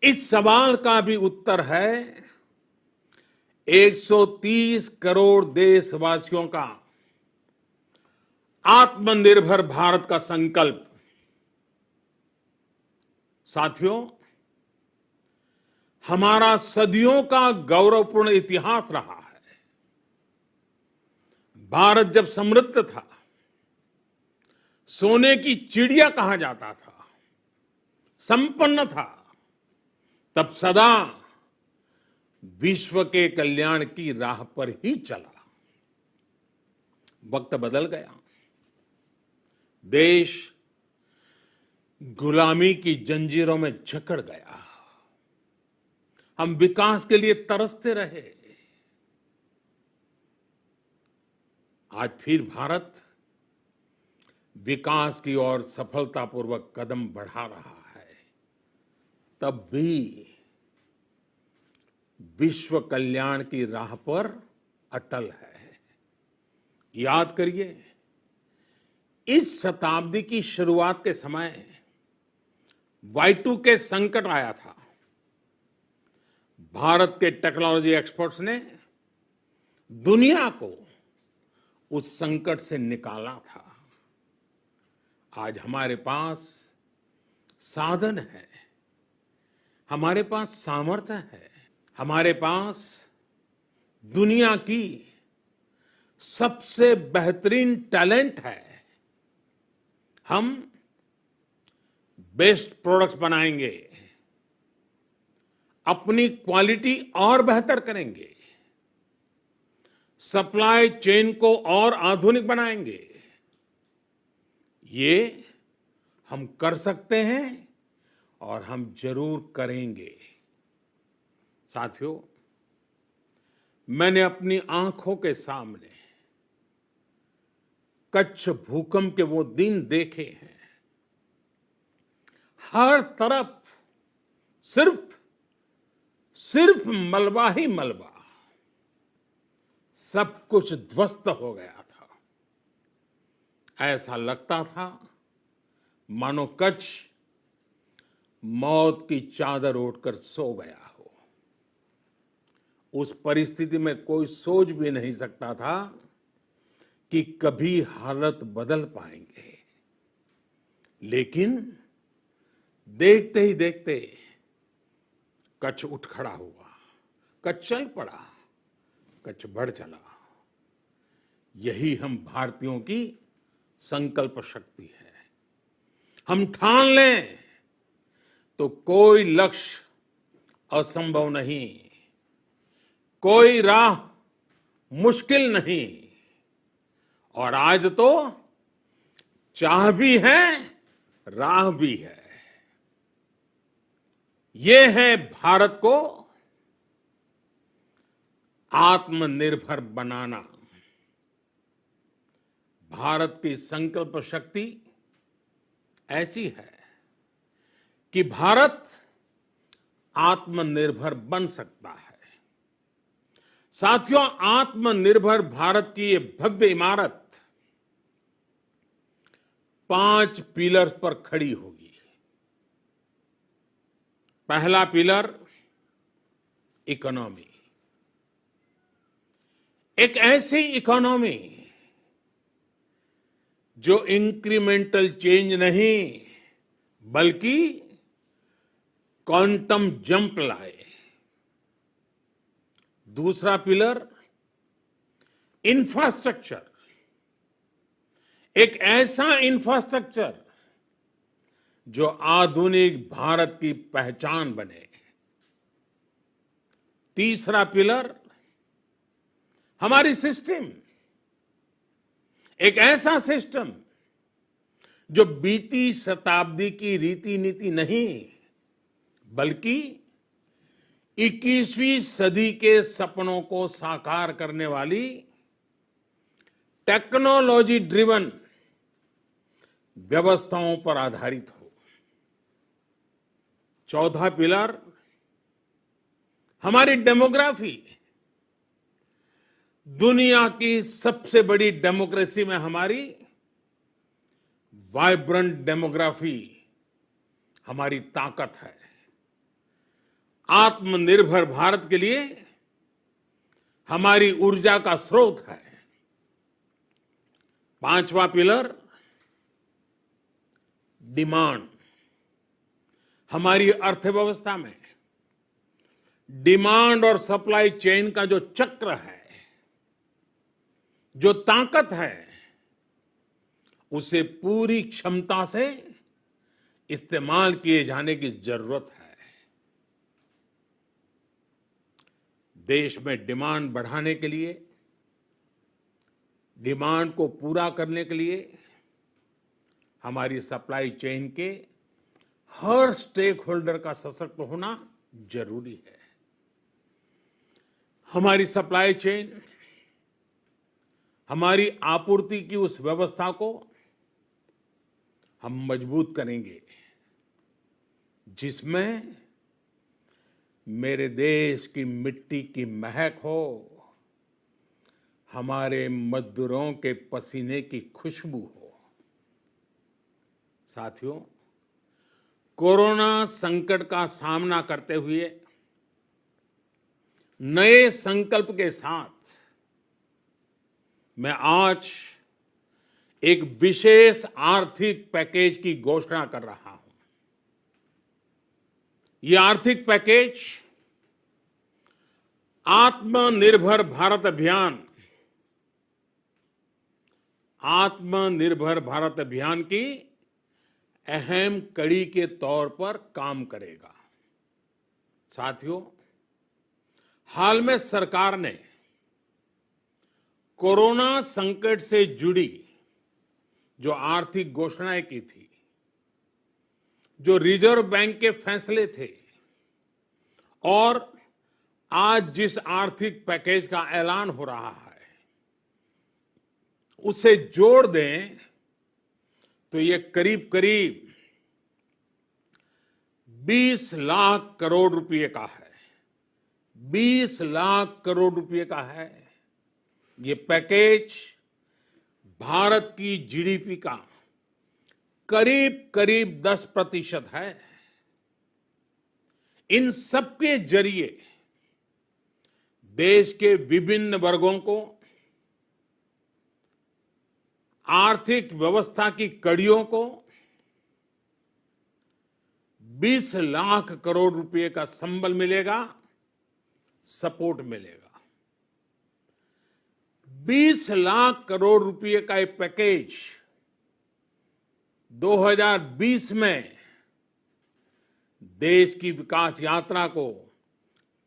इस सवाल का भी उत्तर है 130 करोड़ देशवासियों का आत्मनिर्भर भारत का संकल्प। साथियों, हमारा सदियों का गौरवपूर्ण इतिहास रहा है। भारत जब समृद्ध था, सोने की चिड़िया कहा जाता था, संपन्न था, तब सदा विश्व के कल्याण की राह पर ही चला। वक्त बदल गया, देश गुलामी की जंजीरों में जकड़ गया। हम विकास के लिए तरसते रहे। आज फिर भारत विकास की ओर सफलतापूर्वक कदम बढ़ा रहा है, तब भी विश्व कल्याण की राह पर अटल है। याद करिए, इस शताब्दी की शुरुआत के समय Y2K संकट आया था। भारत के टेक्नोलॉजी एक्सपर्ट्स ने दुनिया को उस संकट से निकाला था। आज हमारे पास साधन है, हमारे पास सामर्थ्य है, हमारे पास दुनिया की सबसे बेहतरीन टैलेंट है। हम बेस्ट प्रोडक्ट्स बनाएंगे, अपनी क्वालिटी और बेहतर करेंगे, सप्लाई चेन को और आधुनिक बनाएंगे। ये हम कर सकते हैं और हम जरूर करेंगे। साथियों, मैंने अपनी आंखों के सामने कच्छ भूकंप के वो दिन देखे हैं। हर तरफ सिर्फ मलबा ही मलबा, सब कुछ ध्वस्त हो गया था। ऐसा लगता था मानो कच्छ मौत की चादर ओढ़कर सो गया हो। उस परिस्थिति में कोई सोच भी नहीं सकता था कि कभी हालत बदल पाएंगे। लेकिन देखते ही देखते कच्छ उठ खड़ा हुआ, कच्छ चल पड़ा, कच्छ बढ़ चला। यही हम भारतीयों की संकल्प शक्ति है। हम ठान लें तो कोई लक्ष्य असंभव नहीं, कोई राह मुश्किल नहीं। और आज तो चाह भी है, राह भी है। ये है भारत को आत्मनिर्भर बनाना। भारत की संकल्प शक्ति ऐसी है कि भारत आत्मनिर्भर बन सकता है। साथियों, आत्मनिर्भर भारत की ये भव्य इमारत 5 पिलर्स पर खड़ी होगी। पहला पिलर, इकोनॉमी। एक ऐसी इकोनॉमी जो इंक्रीमेंटल चेंज नहीं बल्कि क्वांटम जंप लाए। दूसरा पिलर, इंफ्रास्ट्रक्चर। एक ऐसा इंफ्रास्ट्रक्चर जो आधुनिक भारत की पहचान बने। तीसरा पिलर, हमारी सिस्टम। एक ऐसा सिस्टम जो बीती शताब्दी की रीति नीति नहीं बल्कि 21वीं सदी के सपनों को साकार करने वाली टेक्नोलॉजी ड्रिवन व्यवस्थाओं पर आधारित हो। चौथा पिलर, हमारी डेमोग्राफी। दुनिया की सबसे बड़ी डेमोक्रेसी में हमारी वाइब्रेंट डेमोग्राफी हमारी ताकत है। आत्मनिर्भर भारत के लिए हमारी ऊर्जा का स्रोत है। पांचवा पिलर डिमांड। हमारी अर्थव्यवस्था में डिमांड और सप्लाई चेन का जो चक्र है, जो ताकत है, उसे पूरी क्षमता से इस्तेमाल किए जाने की जरूरत है। देश में डिमांड बढ़ाने के लिए, डिमांड को पूरा करने के लिए हमारी सप्लाई चेन के हर स्टेक होल्डर का सशक्त होना जरूरी है। हमारी सप्लाई चेन, हमारी आपूर्ति की उस व्यवस्था को हम मजबूत करेंगे जिसमें मेरे देश की मिट्टी की महक हो, हमारे मजदूरों के पसीने की खुशबू हो। साथियों, कोरोना संकट का सामना करते हुए नए संकल्प के साथ मैं आज एक विशेष आर्थिक पैकेज की घोषणा कर रहा हूं। यह आर्थिक पैकेज आत्मनिर्भर भारत अभियान, आत्मनिर्भर भारत अभियान की अहम कड़ी के तौर पर काम करेगा। साथियों, हाल में सरकार ने कोरोना संकट से जुड़ी जो आर्थिक घोषणाएं की थी, जो रिजर्व बैंक के फैसले थे और आज जिस आर्थिक पैकेज का ऐलान हो रहा है, उसे जोड़ दें तो ये करीब करीब 20 लाख करोड़ रुपए का है। 20 लाख करोड़ रुपए का है। ये पैकेज भारत की जीडीपी का करीब करीब 10% है। इन सबके जरिए देश के विभिन्न वर्गों को आर्थिक व्यवस्था की कड़ियों को 20 लाख करोड़ रुपए का संबल मिलेगा, सपोर्ट मिलेगा। 20 लाख करोड़ रुपए का ये पैकेज 2020 में देश की विकास यात्रा को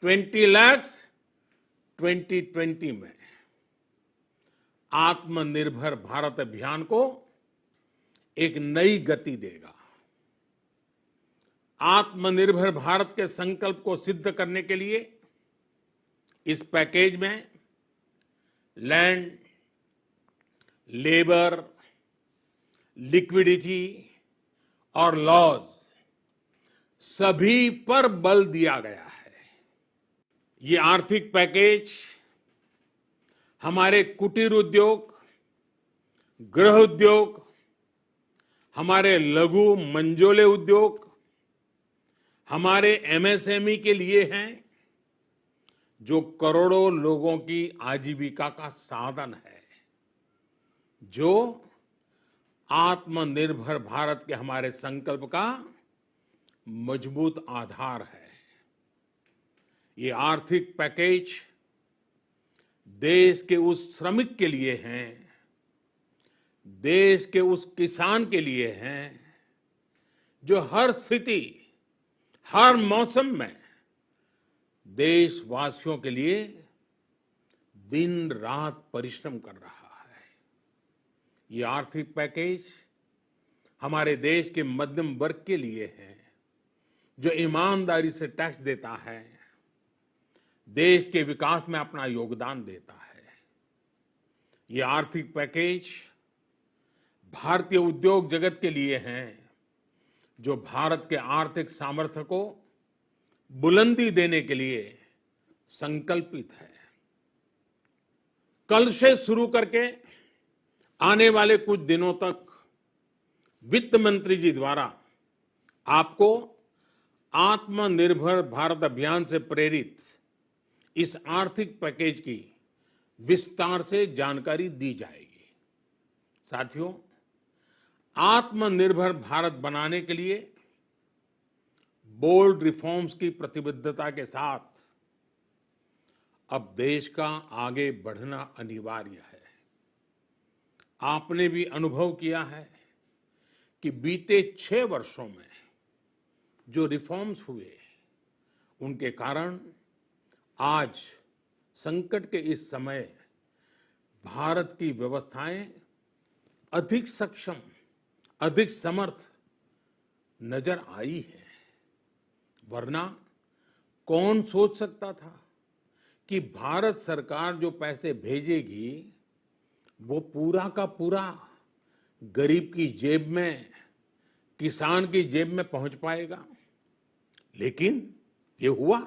20 लाख 2020 में आत्मनिर्भर भारत अभियान को एक नई गति देगा। आत्मनिर्भर भारत के संकल्प को सिद्ध करने के लिए इस पैकेज में लैंड, लेबर, लिक्विडिटी और लॉज सभी पर बल दिया गया है। ये आर्थिक पैकेज हमारे कुटीर उद्योग, गृह उद्योग, हमारे लघु मंझोले उद्योग, हमारे एमएसएमई के लिए हैं, जो करोड़ों लोगों की आजीविका का साधन है, जो आत्मनिर्भर भारत के हमारे संकल्प का मजबूत आधार है। ये आर्थिक पैकेज देश के उस श्रमिक के लिए हैं, देश के उस किसान के लिए हैं, जो हर स्थिति, हर मौसम में देशवासियों के लिए दिन रात परिश्रम कर रहा है। ये आर्थिक पैकेज हमारे देश के मध्यम वर्ग के लिए है, जो ईमानदारी से टैक्स देता है, देश के विकास में अपना योगदान देता है। ये आर्थिक पैकेज भारतीय उद्योग जगत के लिए हैं, जो भारत के आर्थिक सामर्थ्य को बुलंदी देने के लिए संकल्पित है। कल से शुरू करके आने वाले कुछ दिनों तक वित्त मंत्री जी द्वारा आपको आत्मनिर्भर भारत अभियान से प्रेरित इस आर्थिक पैकेज की विस्तार से जानकारी दी जाएगी। साथियों, आत्मनिर्भर भारत बनाने के लिए बोल्ड रिफॉर्म्स की प्रतिबद्धता के साथ अब देश का आगे बढ़ना अनिवार्य है। आपने भी अनुभव किया है कि बीते 6 वर्षों में जो रिफॉर्म्स हुए, उनके कारण आज संकट के इस समय भारत की व्यवस्थाएं अधिक सक्षम, अधिक समर्थ नजर आई है। वरना कौन सोच सकता था कि भारत सरकार जो पैसे भेजेगी वो पूरा का पूरा गरीब की जेब में, किसान की जेब में पहुंच पाएगा। लेकिन ये हुआ,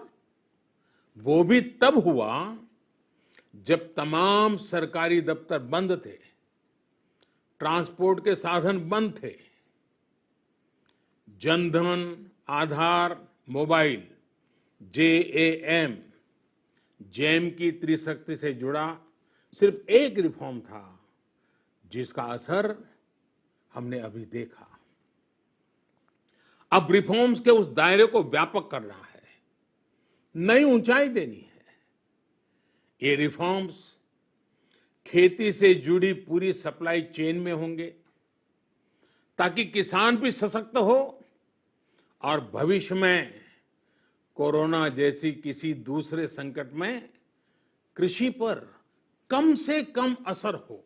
वो भी तब हुआ जब तमाम सरकारी दफ्तर बंद थे, ट्रांसपोर्ट के साधन बंद थे। जनधन, आधार, मोबाइल, जेम की त्रिशक्ति से जुड़ा सिर्फ एक रिफॉर्म था जिसका असर हमने अभी देखा। अब रिफॉर्म्स के उस दायरे को व्यापक करना है, नई ऊंचाई देनी है। ये रिफॉर्म्स खेती से जुड़ी पूरी सप्लाई चेन में होंगे ताकि किसान भी सशक्त हो और भविष्य में कोरोना जैसी किसी दूसरे संकट में कृषि पर कम से कम असर हो।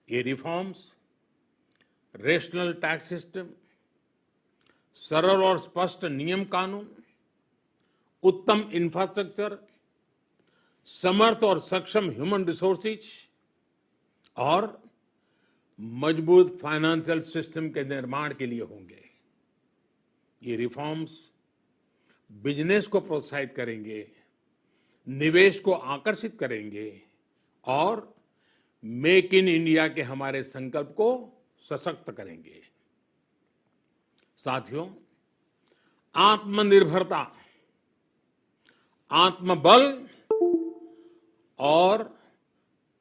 ये रिफॉर्म्स रेशनल टैक्स सिस्टम, सरल और स्पष्ट नियम कानून, उत्तम इंफ्रास्ट्रक्चर, समर्थ और सक्षम ह्यूमन रिसोर्सेज और मजबूत फाइनेंशियल सिस्टम के निर्माण के लिए होंगे। ये रिफॉर्म्स बिजनेस को प्रोत्साहित करेंगे, निवेश को आकर्षित करेंगे और मेक इन इंडिया के हमारे संकल्प को सशक्त करेंगे। साथियों, आत्मनिर्भरता, आत्मबल और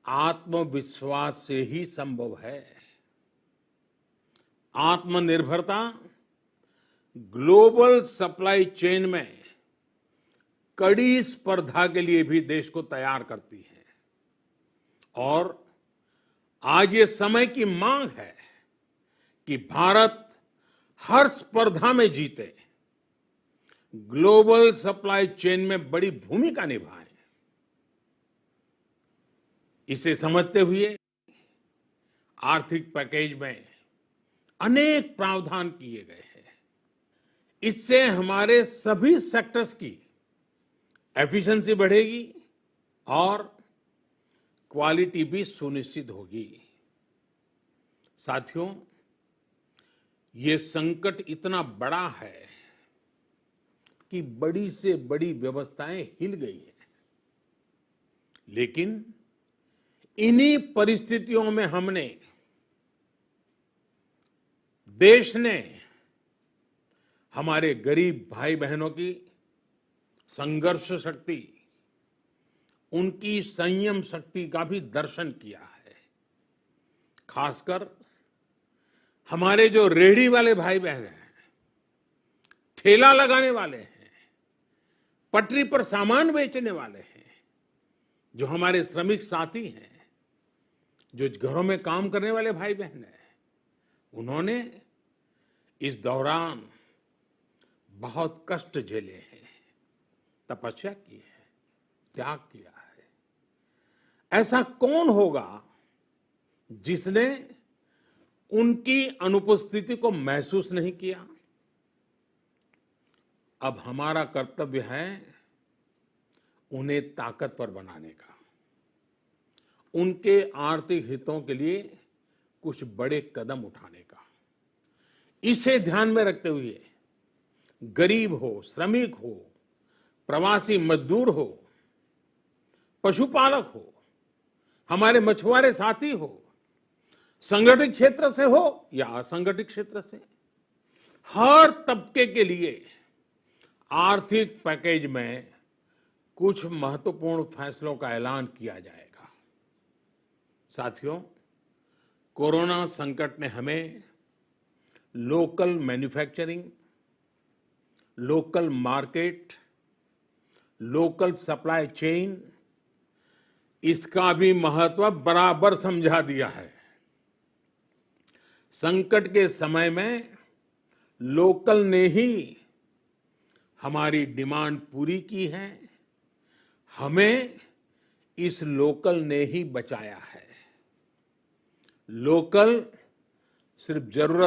आत्मविश्वास से ही संभव है। आत्मनिर्भरता ग्लोबल सप्लाई चेन में कड़ी स्पर्धा के लिए भी देश को तैयार करती है और आज ये समय की मांग है कि भारत हर स्पर्धा में जीते, ग्लोबल सप्लाई चेन में बड़ी भूमिका निभाए। इसे समझते हुए आर्थिक पैकेज में अनेक प्रावधान किए गए हैं। इससे हमारे सभी सेक्टर्स की एफिशिएंसी बढ़ेगी और क्वालिटी भी सुनिश्चित होगी। साथियों, ये संकट इतना बड़ा है कि बड़ी से बड़ी व्यवस्थाएं हिल गई हैं। लेकिन इन्हीं परिस्थितियों में हमने, देश ने हमारे गरीब भाई बहनों की संघर्ष शक्ति, उनकी संयम शक्ति का भी दर्शन किया है। खासकर हमारे जो रेहड़ी वाले भाई बहन हैं, ठेला लगाने वाले हैं, पटरी पर सामान बेचने वाले हैं, जो हमारे श्रमिक साथी हैं, जो घरों में काम करने वाले भाई बहन हैं, उन्होंने इस दौरान बहुत कष्ट झेले हैं, तपस्या की है, त्याग किया है। ऐसा कौन होगा जिसने उनकी अनुपस्थिति को महसूस नहीं किया? अब हमारा कर्तव्य है उन्हें ताकतवर बनाने का, उनके आर्थिक हितों के लिए कुछ बड़े कदम उठाने का। इसे ध्यान में रखते हुए गरीब हो, श्रमिक हो, प्रवासी मजदूर हो, पशुपालक हो, हमारे मछुआरे साथी हो, संगठित क्षेत्र से हो या असंगठित क्षेत्र से, हर तबके के लिए आर्थिक पैकेज में कुछ महत्वपूर्ण फैसलों का ऐलान किया जाएगा। साथियों, कोरोना संकट ने हमें local manufacturing, local market, local supply chain, इसका भी महत्व बराबर समझा दिया है। संकट के समय में लोकल ने ही हमारी डिमांड पूरी की है, हमें इस लोकल ने ही बचाया है। लोकल सिर्फ जरूरत